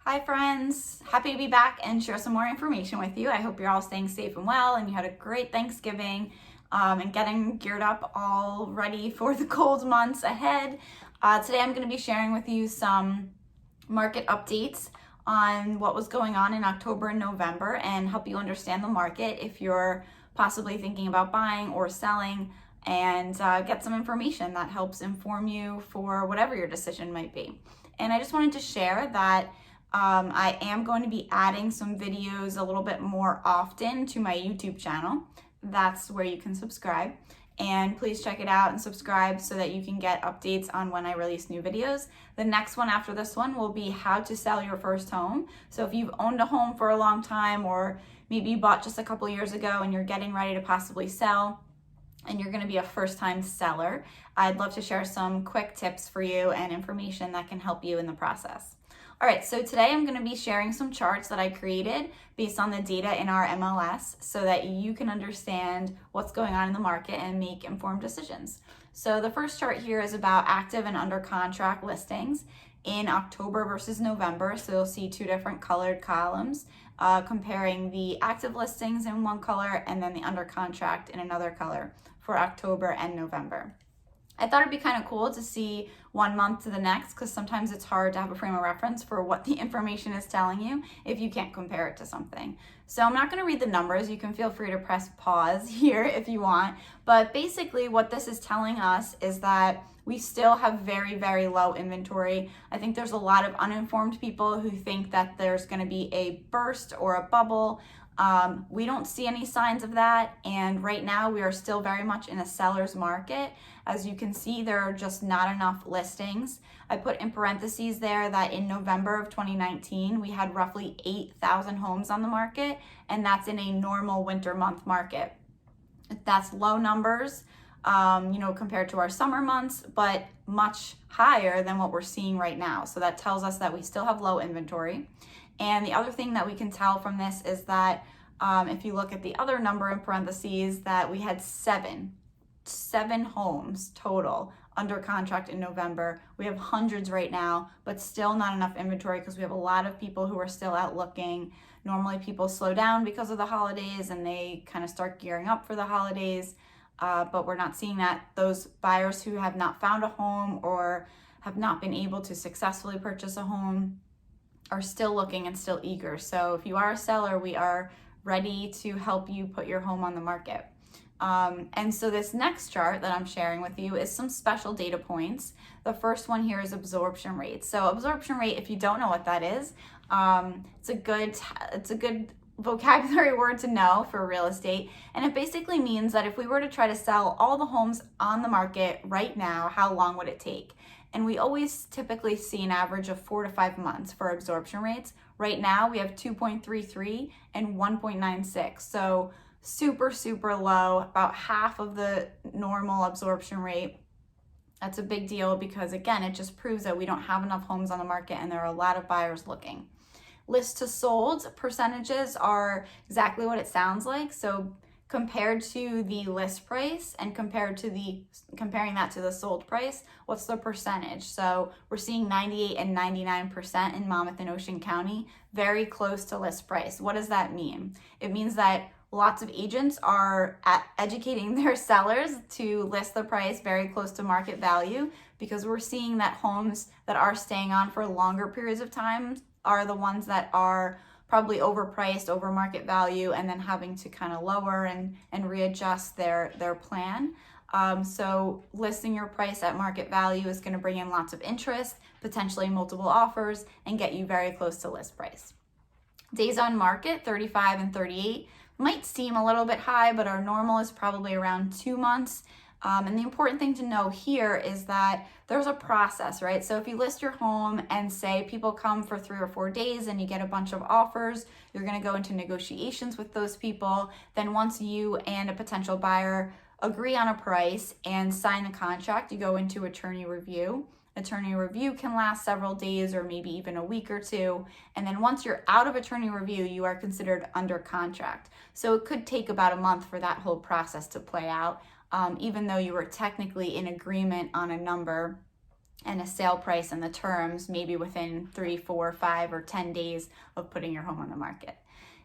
Hi friends, happy to be back and share some more information with you. I hope you're all staying safe and well and you had a great Thanksgiving and getting geared up all ready for the cold months ahead. Today I'm going to be sharing with you some market updates on what was going on in October and November and help you understand the market if you're possibly thinking about buying or selling, and get some information that helps inform you for whatever your decision might be. And I just wanted to share that I am going to be adding some videos a little bit more often to my YouTube channel. That's where you can subscribe. And please check it out and subscribe so that you can get updates on when I release new videos. The next one after this one will be how to sell your first home. So if you've owned a home for a long time, or maybe you bought just a couple years ago and you're getting ready to possibly sell, and you're going to be a first-time seller, I'd love to share some quick tips for you and information that can help you in the process. All right, so today I'm going to be sharing some charts that I created based on the data in our MLS so that you can understand what's going on in the market and make informed decisions. So the first chart here is about active and under contract listings in October versus November. So you'll see two different colored columns comparing the active listings in one color and then the under contract in another color for October and November. I thought it'd be kind of cool to see 1 month to the next, because sometimes it's hard to have a frame of reference for what the information is telling you if you can't compare it to something. So I'm not going to read the numbers. You can feel free to press pause here if you want. But basically what this is telling us is that we still have very, very low inventory. I think there's a lot of uninformed people who think that there's going to be a burst or a bubble. We don't see any signs of that, and right now we are still very much in a seller's market. As you can see, there are just not enough listings. I put in parentheses there that in November of 2019 we had roughly 8,000 homes on the market, and that's in a normal winter month market. That's low numbers, compared to our summer months, but much higher than what we're seeing right now. So that tells us that we still have low inventory. And the other thing that we can tell from this is that if you look at the other number in parentheses, that we had seven homes total under contract in November. We have hundreds right now, but still not enough inventory because we have a lot of people who are still out looking. Normally people slow down because of the holidays and they kind of start gearing up for the holidays, but we're not seeing that. Those buyers who have not found a home or have not been able to successfully purchase a home are still looking and still eager. So if you are a seller, we are ready to help you put your home on the market. And so this next chart that I'm sharing with you is some special data points. The first one here is absorption rate. So absorption rate, if you don't know what that is, it's a good vocabulary word to know for real estate. And it basically means that if we were to try to sell all the homes on the market right now, how long would it take? And we always typically see an average of 4 to 5 months for absorption rates. Right now we have 2.33 and 1.96. So super, super low, about half of the normal absorption rate. That's a big deal because, again, it just proves that we don't have enough homes on the market and there are a lot of buyers looking. List to sold percentages are exactly what it sounds like. So compared to the list price and comparing that to the sold price, what's the percentage? So we're seeing 98 and 99% in Monmouth and Ocean County, very close to list price. What does that mean? It means that lots of agents are educating their sellers to list the price very close to market value, because we're seeing that homes that are staying on for longer periods of time are the ones that are probably overpriced, over market value, and then having to kind of lower and readjust their plan. So listing your price at market value is going to bring in lots of interest, potentially multiple offers, and get you very close to list price. Days on market, 35 and 38, might seem a little bit high, but our normal is probably around 2 months. And the important thing to know here is that there's a process, right? So if you list your home and say people come for 3 or 4 days and you get a bunch of offers, you're going to go into negotiations with those people. Then once you and a potential buyer agree on a price and sign the contract, you go into attorney review. Attorney review can last several days or maybe even a week or two. And then once you're out of attorney review, you are considered under contract. So it could take about a month for that whole process to play out. Even though you were technically in agreement on a number and a sale price and the terms maybe within 3, 4, 5, or 10 days of putting your home on the market.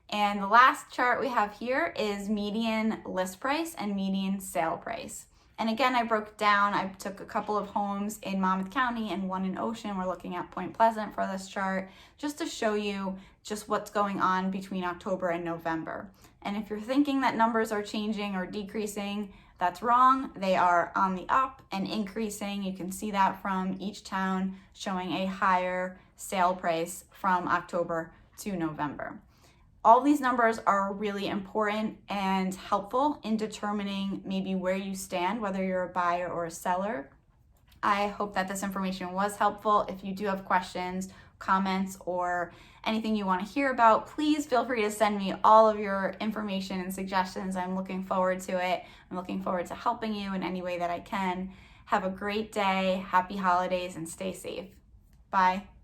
And the last chart we have here is median list price and median sale price. And again, I broke down, I took a couple of homes in Monmouth County and one in Ocean. We're looking at Point Pleasant for this chart, just to show you just what's going on between October and November. And if you're thinking that numbers are changing or decreasing, that's wrong. They are on the up and increasing. You can see that from each town showing a higher sale price from October to November. All these numbers are really important and helpful in determining maybe where you stand, whether you're a buyer or a seller. I hope that this information was helpful. If you do have questions, comments, or anything you want to hear about, please feel free to send me all of your information and suggestions. I'm looking forward to it. I'm looking forward to helping you in any way that I can. Have a great day, happy holidays, and stay safe. Bye.